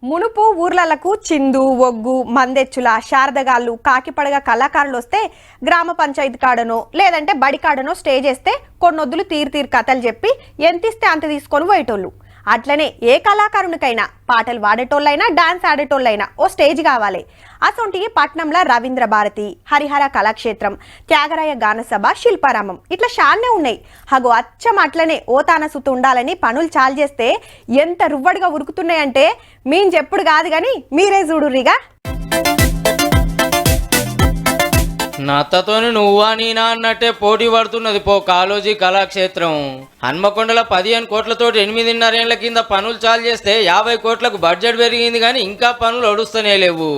మునుపు ఊర్లలకు చిందు ఒగ్గు మందెచ్చుల శారదగాళ్ళు కాకిపడగ కళాకారులు వస్తే గ్రామ పంచాయతీ కాడనో లేదంటే బడి కాడనో స్టే చేస్తే కొన్నొద్దులు తీరు కథలు చెప్పి ఎంతిస్తే అంత తీసుకొని పోయేటోళ్ళు. అట్లనే ఏ కళాకారునికైనా పాటలు వాడేటోళ్ళైనా డాన్స్ ఆడేటోళ్ళైనా ఓ స్టేజ్ కావాలి. అసొంటి పట్నంలో రవీంద్ర భారతి, హరిహర కళాక్షేత్రం, త్యాగరాయ గానసభ, శిల్పారామం ఇట్లా షాన్నే ఉన్నాయి. హగో అచ్చం అట్లనే ఓతాన సుత్తు ఉండాలని పనులు చాలు చేస్తే ఎంత రువ్వడిగా ఉరుకుతున్నాయంటే మీన్ చెప్పుడు కాదు కానీ మీరే చూడుర్రిగా. నత్తతోని నువ్వా నీనా అన్నట్టే పోటీ పడుతున్నది పో కాళోజీ కళాక్షేత్రం. హన్మకొండల 15 కోట్లతోటి 8.5 ఏళ్ల కింద పనులు చాలు చేస్తే 50 కోట్లకు బడ్జెట్ పెరిగింది కానీ ఇంకా పనులు ఒడుస్తూనే లేవు.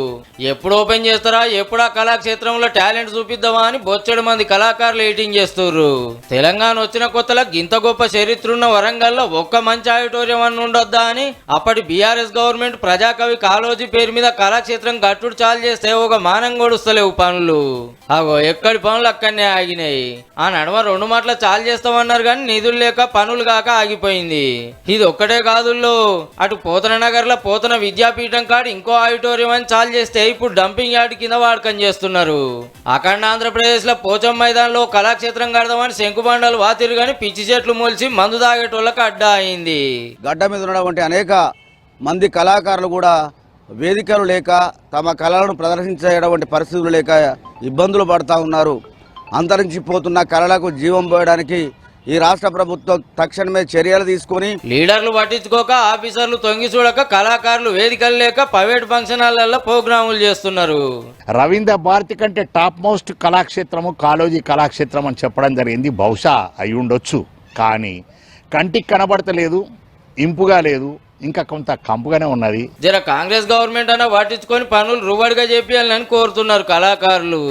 ఎప్పుడు ఓపెన్ చేస్తారా, ఎప్పుడు ఆ కళాక్షేత్రంలో టాలెంట్ చూపిద్దామా అని బొచ్చడు మంది కళాకారులు ఎయిటింగ్ చేస్తుర్రు. తెలంగాణ వచ్చిన కొత్తలకు ఇంత గొప్ప చరిత్ర ఉన్న వరంగల్లో ఒక్క మంచి ఆడిటోరియం అని ఉండొద్దా అని అప్పటి బీఆర్ఎస్ గవర్నమెంట్ ప్రజాకవి కాళోజీ పేరు మీద కళాక్షేత్రం గట్టుడు చాలు చేస్తే ఒక మానం గొడుస్తలేవు పనులు. అగో ఎక్కడి పనులు అక్కడనే ఆగినాయి. ఆ నడమ 2 మాటలు చాలు చేస్తామన్నారు కానీ నిధులు లేక పనులు కాక ఆగిపోయింది. ఇది ఒక్కటే కాదుల్లో, అటు పోతన నగర్ లో పోతన విద్యాపీఠం కాడ ఇంకో ఆడిటోరియం అని చాలు చేస్తే ఇప్పుడు డంపింగ్ యార్డ్ కింద వాడకం చేస్తున్నారు. అఖండ ఆంధ్రప్రదేశ్ లో పోచం మైదానంలో కళాక్షేత్రం కడదామని శంకుబండలు వాతిరు గాని పిచ్చి చెట్లు మొలిచి మందు తాగేటోళ్ళకి అడ్డా అయింది. గడ్డ మీద ఉన్నటువంటి అనేక మంది కళాకారులు కూడా వేదికలు లేక తమ కళలను ప్రదర్శించేటువంటి పరిస్థితులు లేక ఇబ్బందులు పడుతూ ఉన్నారు. అంతరించిపోతున్న కళలకు జీవం పోయడానికి ఈ రాష్ట్ర ప్రభుత్వం తక్షణమే చర్యలు తీసుకొని లీడర్లు పట్టించుకోక ఆఫీసర్లు తొంగి చూడక కళాకారులు వేదికలు లేక ప్రైవేట్ ఫంక్షన్ హాల్లో ప్రోగ్రాములు చేస్తున్నారు. రవీంద్ర భారతి కంటే టాప్ మోస్ట్ కళాక్షేత్రము కాళోజీ కళాక్షేత్రం అని చెప్పడం జరిగింది. బహుశా అయి ఉండొచ్చు, కానీ కంటికి కనబడతలేదు, ఇంపుగా లేదు, ఇంకా కొంత కంపుగానే ఉన్నది. జర కాంగ్రెస్ గవర్నమెంట్ అన్న పట్టించుకొని పనులు రువ్వడిగా చేపియాలని కోరుతున్నారు కళాకారులు.